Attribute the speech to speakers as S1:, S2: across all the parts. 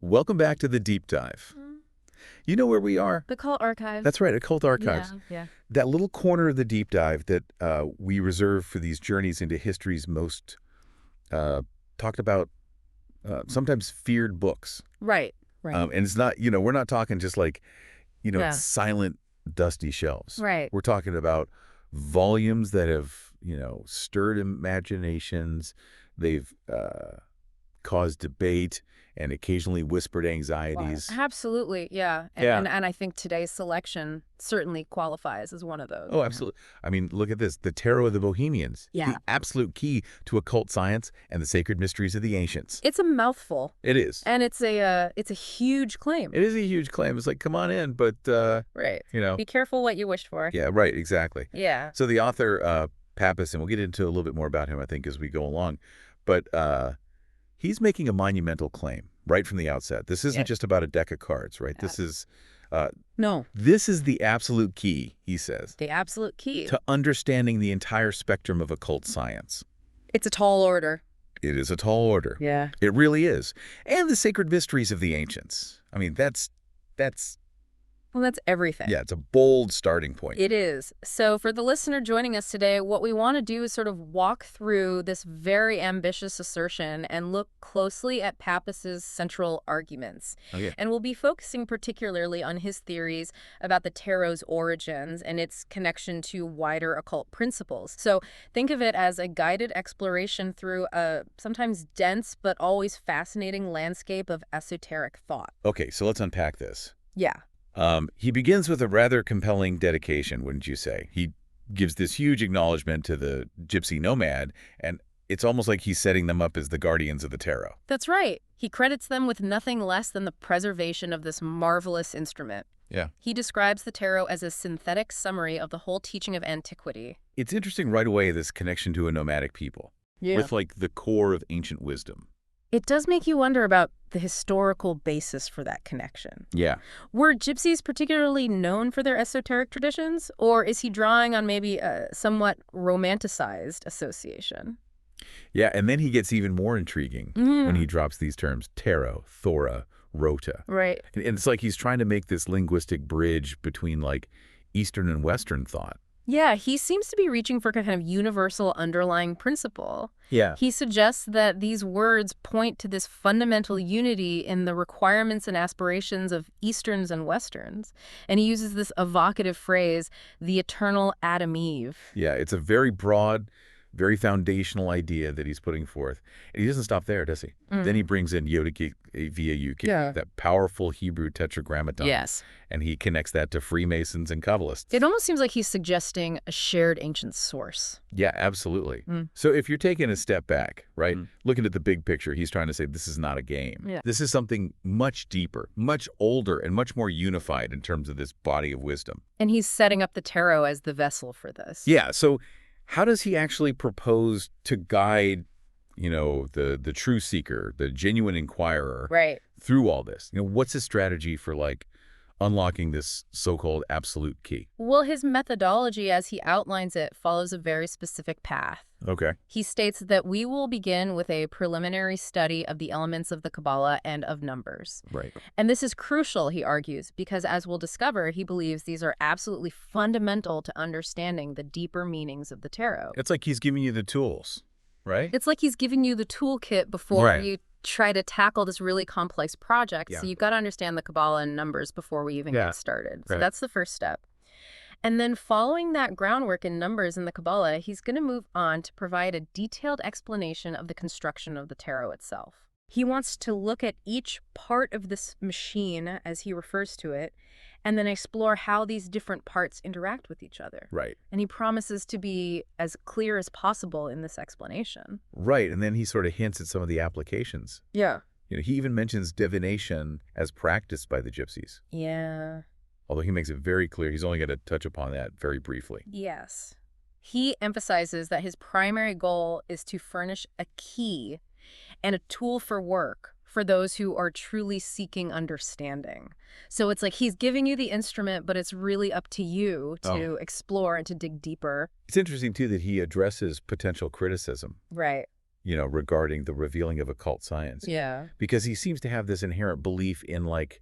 S1: Welcome back to the deep dive. You know where we are?
S2: The Occult Archives.
S1: That's right, Occult Archives.
S2: Yeah.
S1: That little corner of the deep dive that we reserve for these journeys into history's most talked about, sometimes feared books.
S2: Right.
S1: And it's not, we're not talking just like, silent, dusty shelves.
S2: Right.
S1: We're talking about volumes that have, stirred imaginations. They've caused debate and occasionally whispered anxieties.
S2: Wow. Absolutely, yeah. And I think today's selection certainly qualifies as one of those.
S1: Oh, absolutely. I mean, look at this. The Tarot of the Bohemians.
S2: Yeah.
S1: The absolute key to occult science and the sacred mysteries of the ancients.
S2: It's a mouthful.
S1: It is.
S2: And it's a huge claim.
S1: It is a huge claim. It's like, come on in, but,
S2: right.
S1: Be
S2: careful what you wish for.
S1: Yeah, right, exactly.
S2: Yeah.
S1: So the author, Papus, and we'll get into a little bit more about him, I think, as we go along, but he's making a monumental claim right from the outset. This isn't just about a deck of cards, right? This is...
S2: no.
S1: This is the absolute key, he says.
S2: The absolute key.
S1: To understanding the entire spectrum of occult science.
S2: It's a tall order.
S1: It is a tall order.
S2: Yeah.
S1: It really is. And the sacred mysteries of the ancients. I mean, that's...
S2: Well, that's everything.
S1: Yeah, it's a bold starting point.
S2: It is. So for the listener joining us today, what we want to do is sort of walk through this very ambitious assertion and look closely at Papus's central arguments.
S1: Okay.
S2: And we'll be focusing particularly on his theories about the tarot's origins and its connection to wider occult principles. So think of it as a guided exploration through a sometimes dense but always fascinating landscape of esoteric thought.
S1: Okay, so let's unpack this.
S2: Yeah.
S1: He begins with a rather compelling dedication, wouldn't you say? He gives this huge acknowledgement to the Gypsy nomad, and it's almost like he's setting them up as the guardians of the tarot.
S2: That's right. He credits them with nothing less than the preservation of this marvelous instrument.
S1: Yeah.
S2: He describes the tarot as a synthetic summary of the whole teaching of antiquity.
S1: It's interesting right away, this connection to a nomadic people.
S2: Yeah.
S1: With, like, the core of ancient wisdom.
S2: It does make you wonder about the historical basis for that connection.
S1: Yeah.
S2: Were Gypsies particularly known for their esoteric traditions, or is he drawing on maybe a somewhat romanticized association?
S1: Yeah, and then he gets even more intriguing when he drops these terms, tarot, thora, rota.
S2: Right.
S1: And it's like he's trying to make this linguistic bridge between, like, Eastern and Western thought.
S2: Yeah, he seems to be reaching for a kind of universal underlying principle.
S1: Yeah.
S2: He suggests that these words point to this fundamental unity in the requirements and aspirations of Easterns and Westerns. And he uses this evocative phrase, the eternal Adam Eve.
S1: Yeah, it's a very broad, very foundational idea that he's putting forth. And he doesn't stop there, does he? Then he brings in Yod-He-Vau-He, that powerful Hebrew Tetragrammaton.
S2: Yes.
S1: And he connects that to Freemasons and Kabbalists.
S2: It almost seems like he's suggesting a shared ancient source.
S1: Yeah, absolutely. So if you're taking a step back, right, looking at the big picture, he's trying to say this is not a game.
S2: Yeah.
S1: This is something much deeper, much older, and much more unified in terms of this body of wisdom.
S2: And he's setting up the tarot as the vessel for this.
S1: Yeah, so how does he actually propose to guide, the true seeker, the genuine inquirer, through all this? What's his strategy for, like, unlocking this so-called absolute key?
S2: Well, his methodology, as he outlines it, follows a very specific path.
S1: Okay.
S2: He states that we will begin with a preliminary study of the elements of the Kabbalah and of numbers.
S1: Right.
S2: And this is crucial, he argues, because as we'll discover, he believes these are absolutely fundamental to understanding the deeper meanings of the tarot.
S1: It's like he's giving you the tools, right?
S2: It's like he's giving you the toolkit before you try to tackle this really complex project.
S1: Yeah.
S2: So you've got to understand the Kabbalah and numbers before we even get started. So that's the first step. And then following that groundwork in numbers in the Kabbalah, he's going to move on to provide a detailed explanation of the construction of the tarot itself. He wants to look at each part of this machine, as he refers to it, and then explore how these different parts interact with each other.
S1: Right.
S2: And he promises to be as clear as possible in this explanation.
S1: Right, and then he sort of hints at some of the applications.
S2: Yeah.
S1: He even mentions divination as practiced by the Gypsies.
S2: Yeah.
S1: Although he makes it very clear he's only going to touch upon that very briefly.
S2: Yes. He emphasizes that his primary goal is to furnish a key and a tool for work for those who are truly seeking understanding. So it's like he's giving you the instrument, but it's really up to you to explore and to dig deeper.
S1: It's interesting, too, that he addresses potential criticism.
S2: Right.
S1: regarding the revealing of occult science.
S2: Yeah.
S1: Because he seems to have this inherent belief in, like,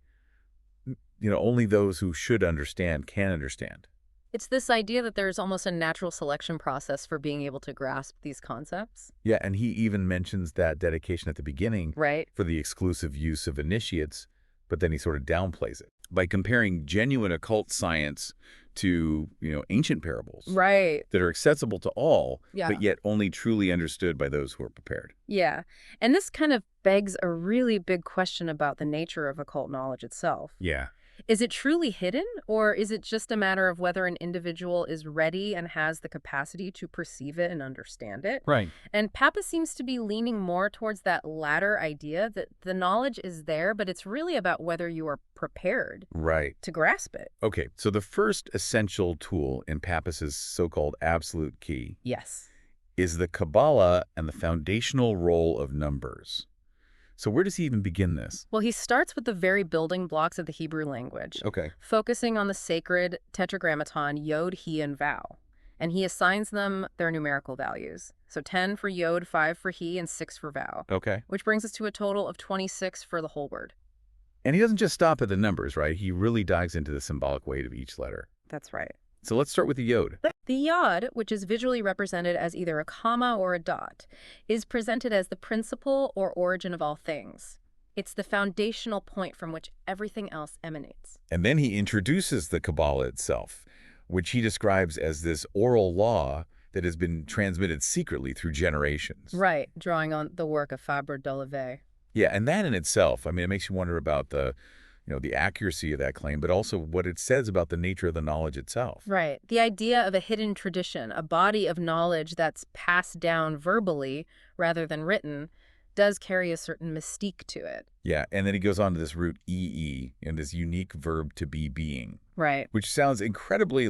S1: only those who should understand can understand.
S2: It's this idea that there's almost a natural selection process for being able to grasp these concepts.
S1: Yeah, and he even mentions that dedication at the beginning for the exclusive use of initiates, but then he sort of downplays it by comparing genuine occult science to, ancient parables that are accessible to all, but yet only truly understood by those who are prepared.
S2: Yeah, and this kind of begs a really big question about the nature of occult knowledge itself.
S1: Yeah.
S2: Is it truly hidden, or is it just a matter of whether an individual is ready and has the capacity to perceive it and understand it?
S1: Right.
S2: And Papus seems to be leaning more towards that latter idea, that the knowledge is there, but it's really about whether you are prepared to grasp it.
S1: Okay, so the first essential tool in Papus's so-called absolute key is the Kabbalah and the foundational role of numbers. So where does he even begin this?
S2: Well, he starts with the very building blocks of the Hebrew language, focusing on the sacred Tetragrammaton, Yod-He and Vau. And he assigns them their numerical values. So 10 for Yod, 5 for He, and 6 for Vau. Which brings us to a total of 26 for the whole word.
S1: And he doesn't just stop at the numbers, right? He really dives into the symbolic weight of each letter.
S2: That's right.
S1: So let's start with the Yod.
S2: The Yod, which is visually represented as either a comma or a dot, is presented as the principle or origin of all things. It's the foundational point from which everything else emanates.
S1: And then he introduces the Kabbalah itself, which he describes as this oral law that has been transmitted secretly through generations.
S2: Right, drawing on the work of Fabre d'Olivet.
S1: Yeah, and that in itself, I mean, it makes you wonder about the accuracy of that claim, but also what it says about the nature of the knowledge itself.
S2: Right. The idea of a hidden tradition, a body of knowledge that's passed down verbally rather than written, does carry a certain mystique to it.
S1: Yeah, and then he goes on to this root EE, and this unique verb to be being.
S2: Right.
S1: Which sounds incredibly,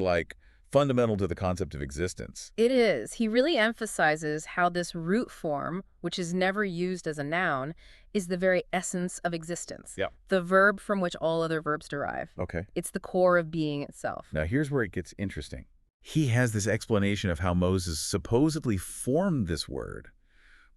S1: fundamental to the concept of existence.
S2: It is. He really emphasizes how this root form, which is never used as a noun, is the very essence of existence.
S1: Yeah.
S2: The verb from which all other verbs derive.
S1: Okay.
S2: It's the core of being itself.
S1: Now, here's where it gets interesting. He has this explanation of how Moses supposedly formed this word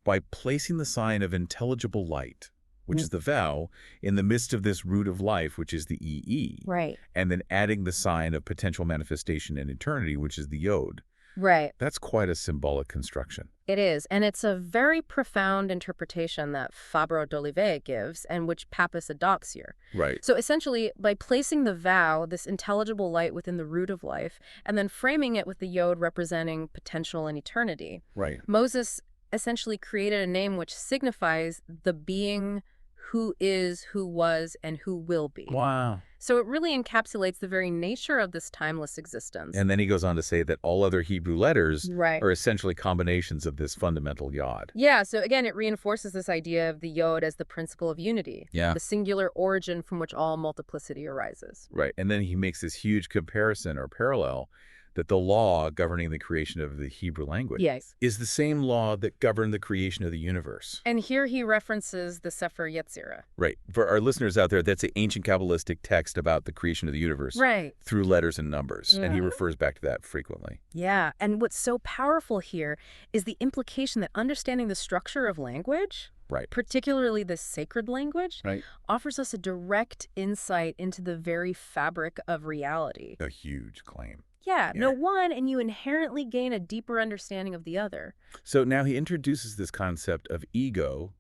S1: by placing the sign of intelligible light, which is the Vau, in the midst of this root of life, which is the EE.
S2: Right.
S1: And then adding the sign of potential manifestation in eternity, which is the Yod.
S2: Right.
S1: That's quite a symbolic construction.
S2: It is, and it's a very profound interpretation that Fabre d'Olivet gives and which Papus adopts here.
S1: Right.
S2: So essentially, by placing the Vau, this intelligible light within the root of life, and then framing it with the Yod representing potential and eternity, Moses essentially created a name which signifies the being who is, who was, and who will be.
S1: Wow.
S2: So it really encapsulates the very nature of this timeless existence.
S1: And then he goes on to say that all other Hebrew letters are essentially combinations of this fundamental Yod.
S2: Yeah, so again, it reinforces this idea of the Yod as the principle of unity, the singular origin from which all multiplicity arises.
S1: Right, and then he makes this huge comparison or parallel that the law governing the creation of the Hebrew language is the same law that governed the creation of the universe.
S2: And here he references the Sefer Yetzirah.
S1: Right. For our listeners out there, that's an ancient Kabbalistic text about the creation of the universe through letters and numbers. And he refers back to that frequently.
S2: Yeah, and what's so powerful here is the implication that understanding the structure of language, particularly the sacred language, offers us a direct insight into the very fabric of reality.
S1: A huge claim.
S2: Yeah, no one, and you inherently gain a deeper understanding of the other.
S1: So now he introduces this concept of ego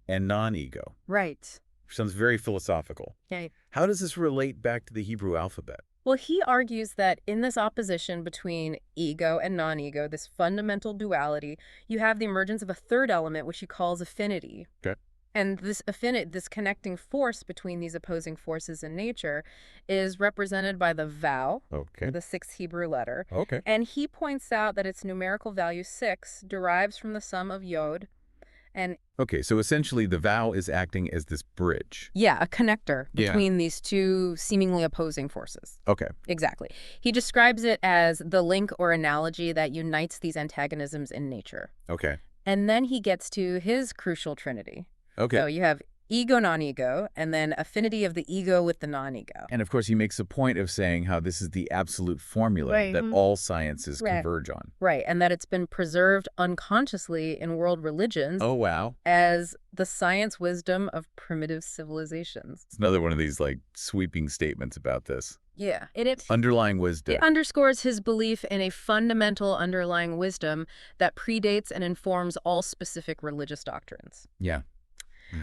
S1: and non-ego.
S2: Right.
S1: Which sounds very philosophical.
S2: Okay.
S1: How does this relate back to the Hebrew alphabet?
S2: Well, he argues that in this opposition between ego and non-ego, this fundamental duality, you have the emergence of a third element, which he calls affinity.
S1: Okay.
S2: And this affinity, this connecting force between these opposing forces in nature is represented by the Vau, the sixth Hebrew letter. And he points out that its numerical value 6 derives from the sum of Yod. And
S1: so essentially the Vau is acting as this bridge.
S2: Yeah, a connector between these two seemingly opposing forces. Exactly. He describes it as the link or analogy that unites these antagonisms in nature. And then he gets to his crucial trinity. So you have ego, non-ego, and then affinity of the ego with the non-ego.
S1: And of course, he makes a point of saying how this is the absolute formula that all sciences converge on.
S2: Right, and that it's been preserved unconsciously in world religions.
S1: Oh, wow.
S2: As the science wisdom of primitive civilizations.
S1: It's another one of these, like, sweeping statements about this.
S2: Yeah. It
S1: underlying wisdom.
S2: It underscores his belief in a fundamental underlying wisdom that predates and informs all specific religious doctrines.
S1: Yeah.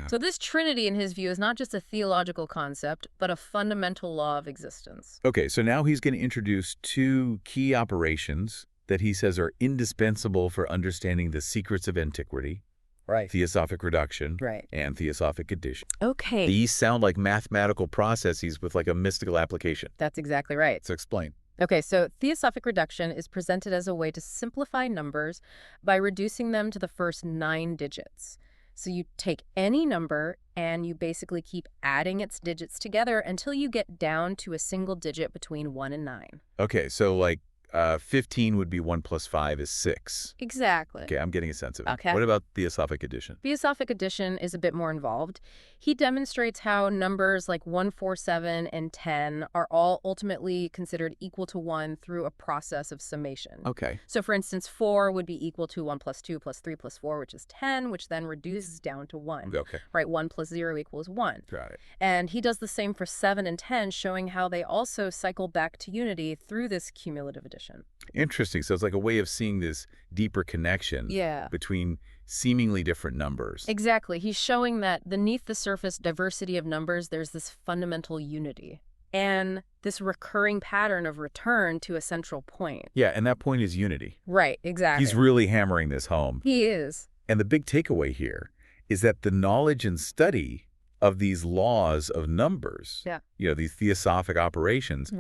S2: So this trinity, in his view, is not just a theological concept, but a fundamental law of existence.
S1: Okay, so now he's going to introduce two key operations that he says are indispensable for understanding the secrets of antiquity.
S2: Right.
S1: Theosophic reduction.
S2: Right.
S1: And theosophic addition.
S2: Okay.
S1: These sound like mathematical processes with like a mystical application.
S2: That's exactly right.
S1: So explain.
S2: Okay, so theosophic reduction is presented as a way to simplify numbers by reducing them to the first 9 digits. So you take any number and you basically keep adding its digits together until you get down to a single digit between 1 and 9.
S1: Okay, so like 15 would be 1 plus 5 is 6.
S2: Exactly.
S1: Okay, I'm getting a sense of it.
S2: Okay.
S1: What about theosophic addition?
S2: Theosophic addition is a bit more involved. He demonstrates how numbers like 1, 4, 7, and 10 are all ultimately considered equal to 1 through a process of summation.
S1: Okay.
S2: So for instance, 4 would be equal to 1 plus 2 plus 3 plus 4, which is 10, which then reduces down to 1.
S1: Okay.
S2: Right, 1 plus 0 equals 1.
S1: Got it.
S2: And he does the same for 7 and 10, showing how they also cycle back to unity through this cumulative addition.
S1: Interesting. So it's like a way of seeing this deeper connection between seemingly different numbers.
S2: Exactly. He's showing that beneath the surface diversity of numbers, there's this fundamental unity and this recurring pattern of return to a central point.
S1: Yeah, and that point is unity.
S2: Right, exactly.
S1: He's really hammering this home.
S2: He is.
S1: And the big takeaway here is that the knowledge and study of these laws of numbers, these theosophic operations,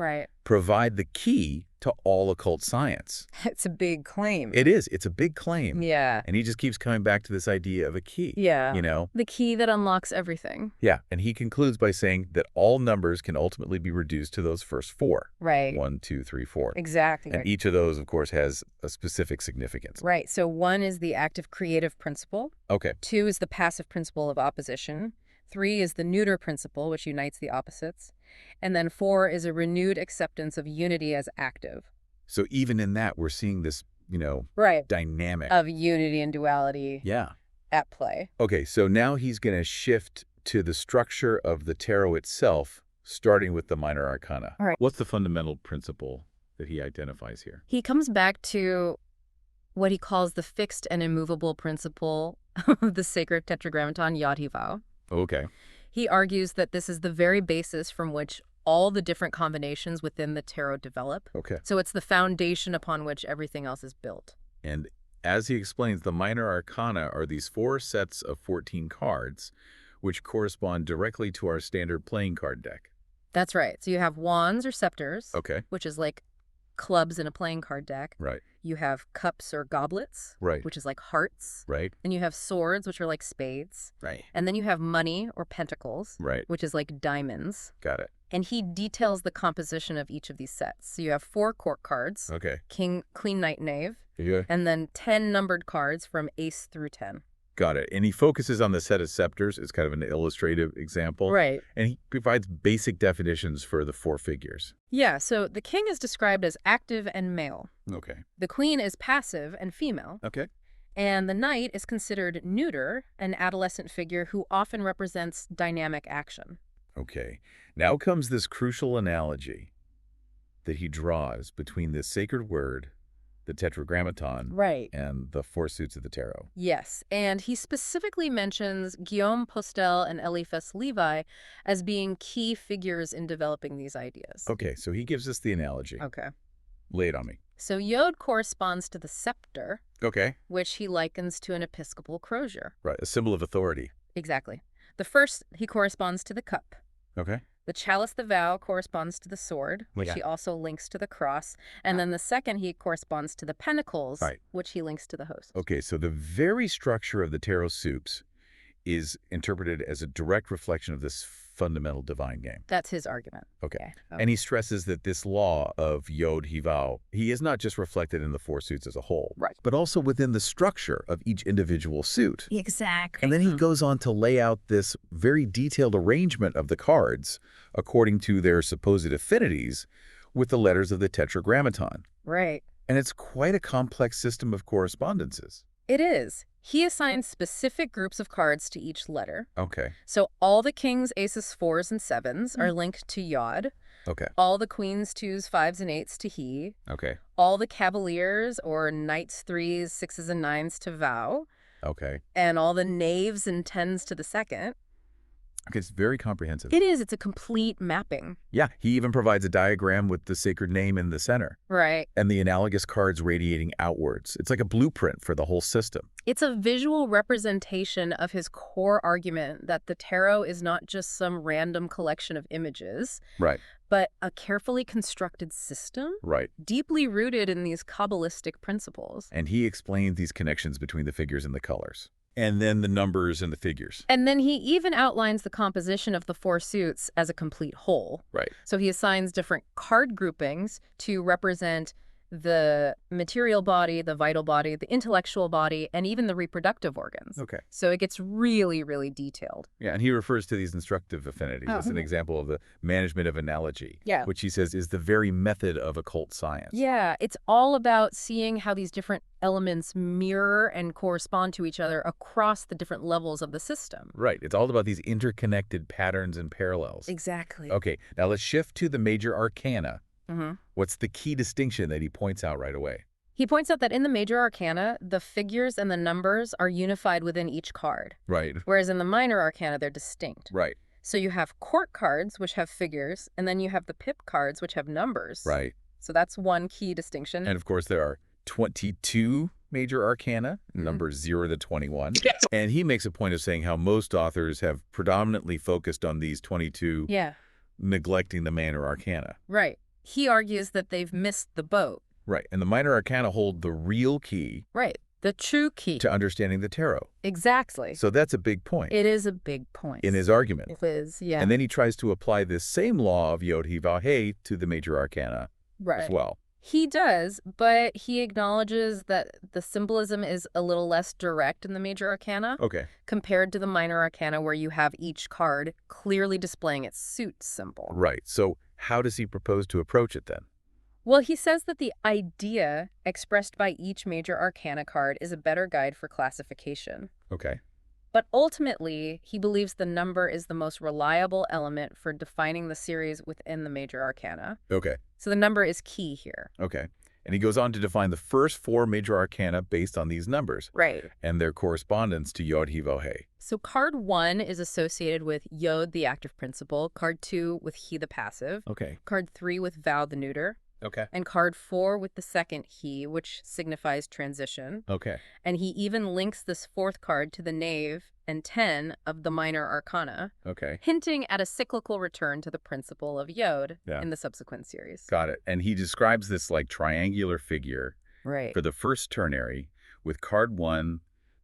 S1: provide the key to all occult science.
S2: It's a big claim.
S1: It is. It's a big claim.
S2: Yeah.
S1: And he just keeps coming back to this idea of a key.
S2: Yeah.
S1: You know?
S2: The key that unlocks everything.
S1: Yeah. And he concludes by saying that all numbers can ultimately be reduced to those first 4.
S2: Right.
S1: 1, 2, 3, 4.
S2: Exactly.
S1: And each of those, of course, has a specific significance.
S2: Right. So 1 is the active creative principle.
S1: Okay.
S2: 2 is the passive principle of opposition. 3 is the neuter principle, which unites the opposites. And then 4 is a renewed acceptance of unity as active.
S1: So even in that, we're seeing this, dynamic
S2: of unity and duality at play.
S1: Okay, so now he's going to shift to the structure of the tarot itself, starting with the minor arcana.
S2: All right.
S1: What's the fundamental principle that he identifies here?
S2: He comes back to what he calls the fixed and immovable principle of the sacred Tetragrammaton, Yod-He-Vau-He.
S1: Okay.
S2: He argues that this is the very basis from which all the different combinations within the tarot develop.
S1: Okay.
S2: So it's the foundation upon which everything else is built.
S1: And as he explains, the minor arcana are these 4 sets of 14 cards, which correspond directly to our standard playing card deck.
S2: That's right. So you have wands or scepters,
S1: which
S2: is like clubs in a playing card deck.
S1: Right.
S2: You have cups or goblets, which is like hearts.
S1: Right.
S2: And you have swords, which are like spades.
S1: Right.
S2: And then you have money or pentacles, which is like diamonds.
S1: Got it.
S2: And he details the composition of each of these sets. So you have 4 court cards, king, queen, knight, knave, and then 10 numbered cards from ace through 10.
S1: Got it. And he focuses on the set of scepters. It's kind of an illustrative example.
S2: Right.
S1: And he provides basic definitions for the 4 figures.
S2: Yeah, so the king is described as active and male.
S1: Okay.
S2: The queen is passive and female.
S1: Okay.
S2: And the knight is considered neuter, an adolescent figure who often represents dynamic action.
S1: Okay. Now comes this crucial analogy that he draws between the sacred word, the Tetragrammaton, and the 4 suits of the tarot.
S2: Yes, and he specifically mentions Guillaume Postel and Eliphas Levi as being key figures in developing these ideas.
S1: Okay, so he gives us the analogy.
S2: Okay.
S1: Lay it on me.
S2: So Yod corresponds to the scepter, which he likens to an episcopal crozier.
S1: Right, a symbol of authority.
S2: Exactly. The first, he corresponds to the cup.
S1: Okay.
S2: The chalice, the vow, corresponds to the sword, which he also links to the cross. And then the second, he corresponds to the pentacles, which he links to the host.
S1: Okay, so the very structure of the tarot soups is interpreted as a direct reflection of this fundamental divine game.
S2: That's his argument.
S1: Okay. And he stresses that this law of Yod-He-Vau-He is not just reflected in the four suits as a whole, but also within the structure of each individual suit.
S2: Exactly.
S1: And then he goes on to lay out this very detailed arrangement of the cards according to their supposed affinities with the letters of the Tetragrammaton.
S2: Right.
S1: And it's quite a complex system of correspondences.
S2: It is. He assigns specific groups of cards to each letter.
S1: Okay.
S2: So all the kings, aces, fours, and sevens are linked to Yod.
S1: Okay.
S2: All the queens, twos, fives, and eights to He.
S1: Okay.
S2: All the cavaliers, or knights, threes, sixes, and nines to Vau.
S1: Okay.
S2: And all the knaves and tens to the second.
S1: Okay, it's very comprehensive.
S2: It is. It's a complete mapping.
S1: Yeah, he even provides a diagram with the sacred name in the center.
S2: Right.
S1: And the analogous cards radiating outwards. It's like a blueprint for the whole system.
S2: It's a visual representation of his core argument that the tarot is not just some random collection of images,
S1: Right.
S2: but a carefully constructed system,
S1: Right.
S2: deeply rooted in these Kabbalistic principles.
S1: And he explains these connections between the figures and the colors. And then the numbers and the figures.
S2: And then he even outlines the composition of the four suits as a complete whole.
S1: Right.
S2: So he assigns different card groupings to represent the material body, the vital body, the intellectual body, and even the reproductive organs.
S1: Okay.
S2: So it gets really, really detailed.
S1: Yeah, and he refers to these instructive affinities as an example of the management of analogy, which he says is the very method of occult science.
S2: Yeah, it's all about seeing how these different elements mirror and correspond to each other across the different levels of the system.
S1: Right. It's all about these interconnected patterns and parallels.
S2: Exactly.
S1: Okay, now let's shift to the major arcana. What's the key distinction that he points out right away?
S2: He points out that in the major arcana, the figures and the numbers are unified within each card.
S1: Right.
S2: Whereas in the minor arcana, they're distinct.
S1: Right.
S2: So you have court cards, which have figures, and then you have the pip cards, which have numbers.
S1: Right.
S2: So that's one key distinction.
S1: And of course, there are 22 major arcana, numbers 0 to 21. Yes. And he makes a point of saying how most authors have predominantly focused on these 22, neglecting the minor arcana.
S2: Right. He argues that they've missed the boat.
S1: Right. And the minor arcana hold the real key.
S2: Right. The true key.
S1: To understanding the tarot.
S2: Exactly.
S1: So that's a big point.
S2: It is a big point.
S1: In his argument.
S2: It is, yeah.
S1: And then he tries to apply this same law of Yod-He-Vau-He to the major arcana as well.
S2: He does, but he acknowledges that the symbolism is a little less direct in the major arcana.
S1: Okay.
S2: Compared to the minor arcana, where you have each card clearly displaying its suit symbol.
S1: Right. So how does he propose to approach it then?
S2: Well, he says that the idea expressed by each major arcana card is a better guide for classification.
S1: Okay.
S2: But ultimately, he believes the number is the most reliable element for defining the series within the major arcana.
S1: Okay.
S2: So the number is key here.
S1: Okay. And he goes on to define the first 4 major arcana based on these numbers.
S2: Right.
S1: And their correspondence to Yod-He-Vau-He.
S2: So card 1 is associated with Yod, the active principle. Card 2 with He, the passive.
S1: Okay.
S2: Card 3 with Vau, the neuter.
S1: Okay.
S2: And card 4 with the second He, which signifies transition.
S1: Okay.
S2: And he even links this 4th card to the knave and 10 of the minor arcana.
S1: Okay.
S2: Hinting at a cyclical return to the principle of Yod in the subsequent series.
S1: Got it. And he describes this like triangular figure for the first ternary with card 1,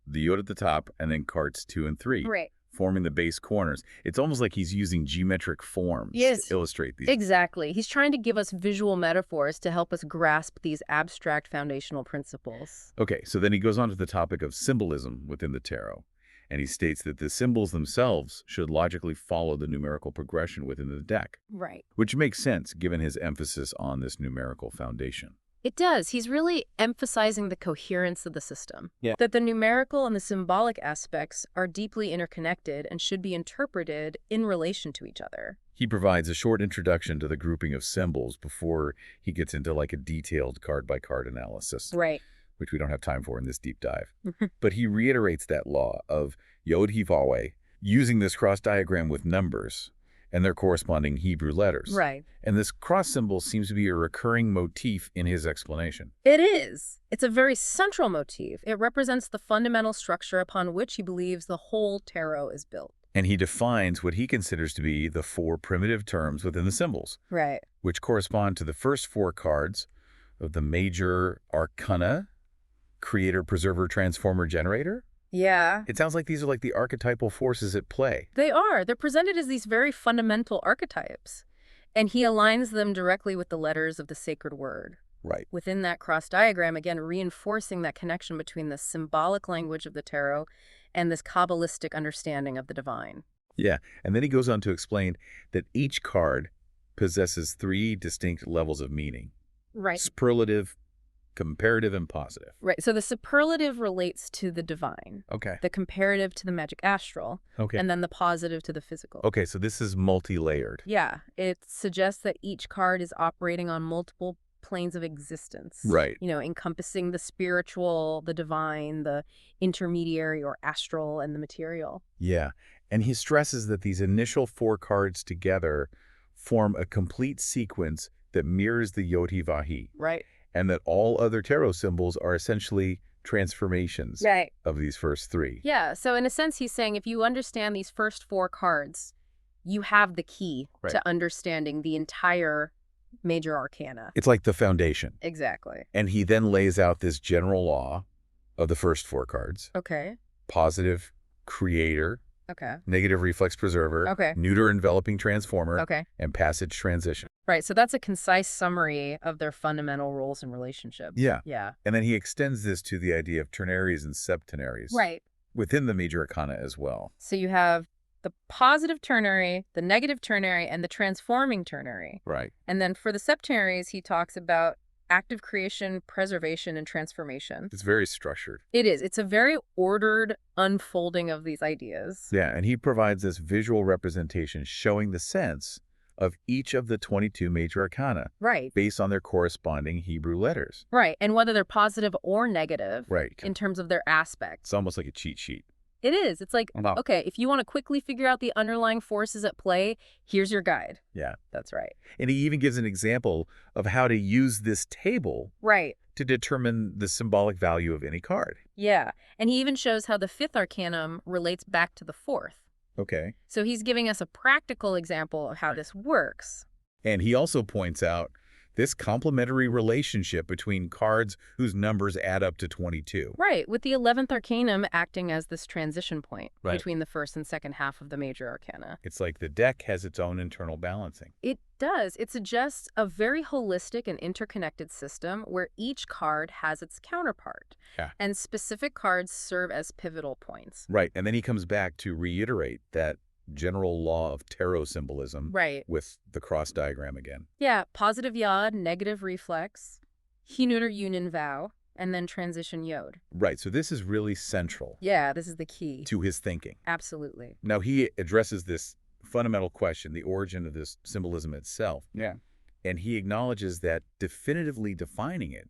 S1: the Yod at the top, and then cards 2 and 3.
S2: Right.
S1: Forming the base corners. It's almost like he's using geometric forms to illustrate these.
S2: Exactly. He's trying to give us visual metaphors to help us grasp these abstract foundational principles.
S1: Okay, so then he goes on to the topic of symbolism within the tarot. And he states that the symbols themselves should logically follow the numerical progression within the deck.
S2: Right.
S1: Which makes sense given his emphasis on this numerical foundation.
S2: It does. He's really emphasizing the coherence of the system.
S1: Yeah.
S2: That the numerical and the symbolic aspects are deeply interconnected and should be interpreted in relation to each other.
S1: He provides a short introduction to the grouping of symbols before he gets into like a detailed card-by-card analysis.
S2: Right.
S1: Which we don't have time for in this deep dive. But he reiterates that law of Yod-He-Vau-He, using this cross diagram with numbers and their corresponding Hebrew letters.
S2: Right.
S1: And this cross symbol seems to be a recurring motif in his explanation.
S2: It is. It's a very central motif. It represents the fundamental structure upon which he believes the whole tarot is built.
S1: And he defines what he considers to be the 4 primitive terms within the symbols.
S2: Right.
S1: Which correspond to the first 4 cards of the major arcana, creator, preserver, transformer, generator.
S2: Yeah.
S1: It sounds like these are like the archetypal forces at play.
S2: They are. They're presented as these very fundamental archetypes. And he aligns them directly with the letters of the sacred word.
S1: Right.
S2: Within that cross diagram, again, reinforcing that connection between the symbolic language of the tarot and this Kabbalistic understanding of the divine.
S1: Yeah, and then he goes on to explain that each card possesses 3 distinct levels of meaning.
S2: Right.
S1: Superlative, comparative, and positive.
S2: Right. So the superlative relates to the divine.
S1: Okay.
S2: The comparative to the magic astral.
S1: Okay.
S2: And then the positive to the physical.
S1: Okay, so this is multi-layered.
S2: Yeah. It suggests that each card is operating on multiple planes of existence.
S1: Right.
S2: You know, encompassing the spiritual, the divine, the intermediary or astral, and the material.
S1: Yeah, and he stresses that these initial 4 cards together form a complete sequence that mirrors the Yod-He-Vau-He.
S2: Right.
S1: And that all other tarot symbols are essentially transformations of these first 3.
S2: Yeah, so in a sense he's saying if you understand these first 4 cards, you have the key to understanding the entire major arcana.
S1: It's like the foundation.
S2: Exactly.
S1: And he then lays out this general law of the first 4 cards.
S2: Okay.
S1: Positive creator.
S2: Okay.
S1: Negative reflex preserver.
S2: Okay.
S1: Neuter enveloping transformer.
S2: Okay.
S1: And passage transition.
S2: Right, so that's a concise summary of their fundamental roles and relationships.
S1: Yeah.
S2: Yeah.
S1: And then he extends this to the idea of ternaries and septenaries.
S2: Right.
S1: Within the major arcana as well.
S2: So you have the positive ternary, the negative ternary, and the transforming ternary.
S1: Right.
S2: And then for the septenaries, he talks about active creation, preservation, and transformation.
S1: It's very structured.
S2: It is. It's a very ordered unfolding of these ideas.
S1: Yeah, and he provides this visual representation showing the sense of each of the 22 major arcana.
S2: Right.
S1: Based on their corresponding Hebrew letters.
S2: Right, and whether they're positive or negative.
S1: Right.
S2: In terms of their aspects.
S1: It's almost like a cheat sheet.
S2: It is. It's like, okay, if you want to quickly figure out the underlying forces at play, here's your guide.
S1: Yeah.
S2: That's right.
S1: And he even gives an example of how to use this table to determine the symbolic value of any card.
S2: Yeah. And he even shows how the 5th arcanum relates back to the 4th.
S1: Okay.
S2: So he's giving us a practical example of how this works.
S1: And he also points out this complementary relationship between cards whose numbers add up to 22.
S2: Right, with the 11th arcanum acting as this transition point between the first and second half of the major arcana.
S1: It's like the deck has its own internal balancing.
S2: It does. It suggests a very holistic and interconnected system where each card has its counterpart.
S1: Yeah.
S2: And specific cards serve as pivotal points.
S1: Right, and then he comes back to reiterate that general law of tarot symbolism with the cross diagram again.
S2: Yeah, positive yod, negative reflex, he-neuter union vow, and then transition yod.
S1: Right, so this is really central.
S2: Yeah, this is the key.
S1: To his thinking.
S2: Absolutely.
S1: Now he addresses this fundamental question, the origin of this symbolism itself.
S3: Yeah.
S1: And he acknowledges that definitively defining it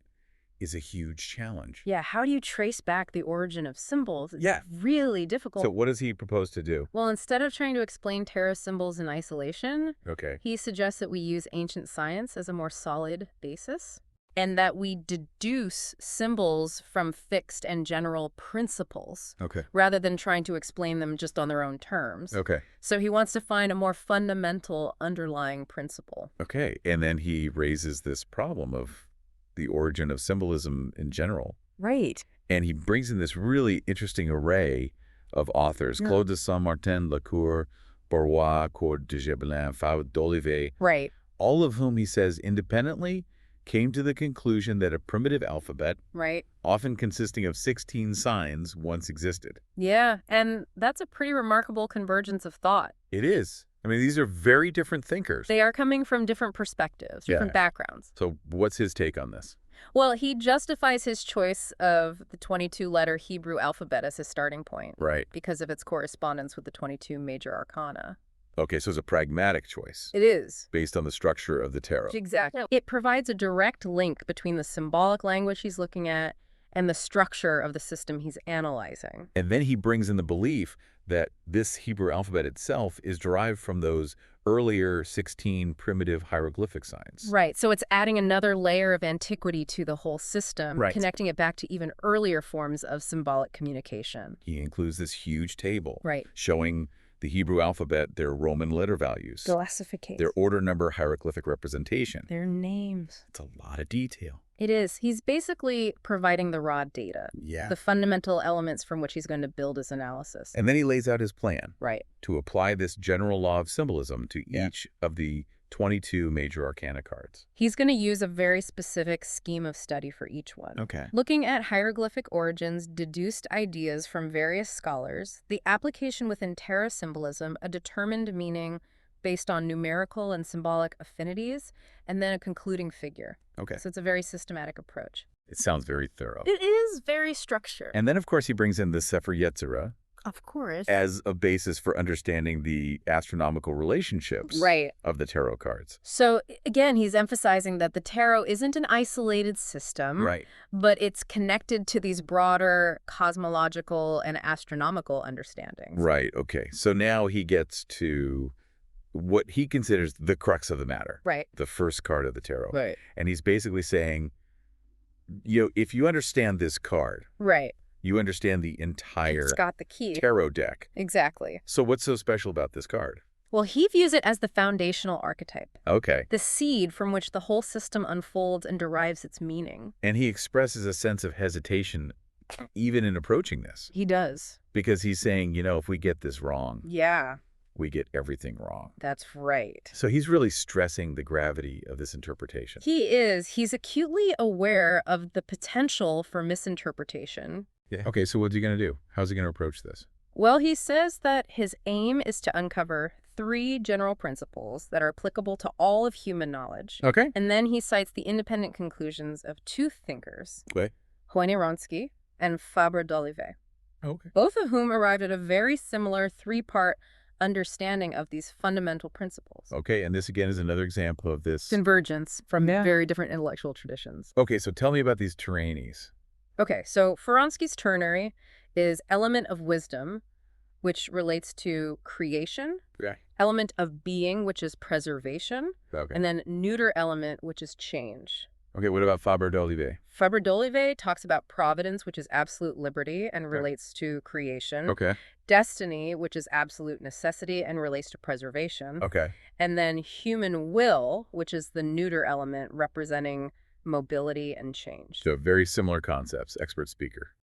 S1: is a huge challenge.
S2: Yeah, how do you trace back the origin of symbols? It's really difficult.
S1: So what does he propose to do?
S2: Well, instead of trying to explain tarot symbols in isolation,
S1: Okay.
S2: He suggests that we use ancient science as a more solid basis, and that we deduce symbols from fixed and general principles, rather than trying to explain them just on their own terms.
S1: Okay.
S2: So he wants to find a more fundamental underlying principle.
S1: Okay, and then he raises this problem of the origin of symbolism in general.
S2: Right.
S1: And he brings in this really interesting array of authors. Claude de Saint-Martin, Lacour, Bourrois, Court de Gébelin, Fabre d'Olivet.
S2: Right.
S1: All of whom, he says, independently came to the conclusion that a primitive alphabet, often consisting of 16 signs, once existed.
S2: Yeah, and that's a pretty remarkable convergence of thought.
S1: It is. I mean, these are very different thinkers.
S2: They are coming from different perspectives, different backgrounds.
S1: So what's his take on this?
S2: Well, he justifies his choice of the 22-letter Hebrew alphabet as his starting point.
S1: Right.
S2: Because of its correspondence with the 22 major arcana.
S1: Okay, so it's a pragmatic choice.
S2: It is.
S1: Based on the structure of the tarot.
S2: Exactly. It provides a direct link between the symbolic language he's looking at and the structure of the system he's analyzing.
S1: And then he brings in the belief that this Hebrew alphabet itself is derived from those earlier 16 primitive hieroglyphic signs.
S2: Right. So it's adding another layer of antiquity to the whole system, connecting it back to even earlier forms of symbolic communication.
S1: He includes this huge table
S2: right.
S1: showing the Hebrew alphabet, their Roman letter values.
S2: The classification.
S1: Their order number hieroglyphic representation.
S2: Their names.
S1: It's a lot of detail.
S2: It is. He's basically providing the raw data.
S1: Yeah.
S2: The fundamental elements from which he's going to build his analysis.
S1: And then he lays out his plan.
S2: Right.
S1: To apply this general law of symbolism to each of the 22 major arcana cards.
S2: He's going to use a very specific scheme of study for each one.
S1: Okay.
S2: Looking at hieroglyphic origins, deduced ideas from various scholars, the application within tarot symbolism, a determined meaning based on numerical and symbolic affinities, and then a concluding figure.
S1: Okay.
S2: So it's a very systematic approach.
S1: It sounds very thorough.
S2: It is very structured.
S1: And then, of course, he brings in the Sefer Yetzirah.
S2: Of course.
S1: As a basis for understanding the astronomical relationships of the tarot cards.
S2: So, again, he's emphasizing that the tarot isn't an isolated system, but it's connected to these broader cosmological and astronomical understandings.
S1: Right, okay. So now he gets to what he considers the crux of the matter.
S2: Right.
S1: The first card of the tarot.
S2: Right.
S1: And he's basically saying, if you understand this card.
S2: Right.
S1: You understand the entire
S2: it's got the key.
S1: Tarot deck.
S2: Exactly.
S1: So what's so special about this card?
S2: Well, he views it as the foundational archetype.
S1: Okay.
S2: The seed from which the whole system unfolds and derives its meaning.
S1: And he expresses a sense of hesitation even in approaching this.
S2: He does.
S1: Because he's saying, if we get this wrong, we get everything wrong.
S2: That's right.
S1: So he's really stressing the gravity of this interpretation.
S2: He is. He's acutely aware of the potential for misinterpretation.
S1: Yeah. Okay, so what's he going to do? How's he going to approach this?
S2: Well, he says that his aim is to uncover 3 general principles that are applicable to all of human knowledge.
S1: Okay.
S2: And then he cites the independent conclusions of 2 thinkers, Ronsky and Fabre d'Olivet.
S1: Okay.
S2: Both of whom arrived at a very similar 3-part understanding of these fundamental principles.
S1: Okay, and this again is another example of this
S2: convergence from very different intellectual traditions.
S1: Okay, so tell me about these terrainies.
S2: Okay, so Fronsky's ternary is element of wisdom, which relates to creation, element of being, which is preservation, and then neuter element, which is change.
S1: Okay, what about Fabre d'Olivet?
S2: Fabre d'Olivet talks about providence, which is absolute liberty and relates to creation.
S1: Okay.
S2: Destiny, which is absolute necessity and relates to preservation.
S1: Okay.
S2: And then human will, which is the neuter element representing mobility and change.
S1: So very similar concepts, expert speaker.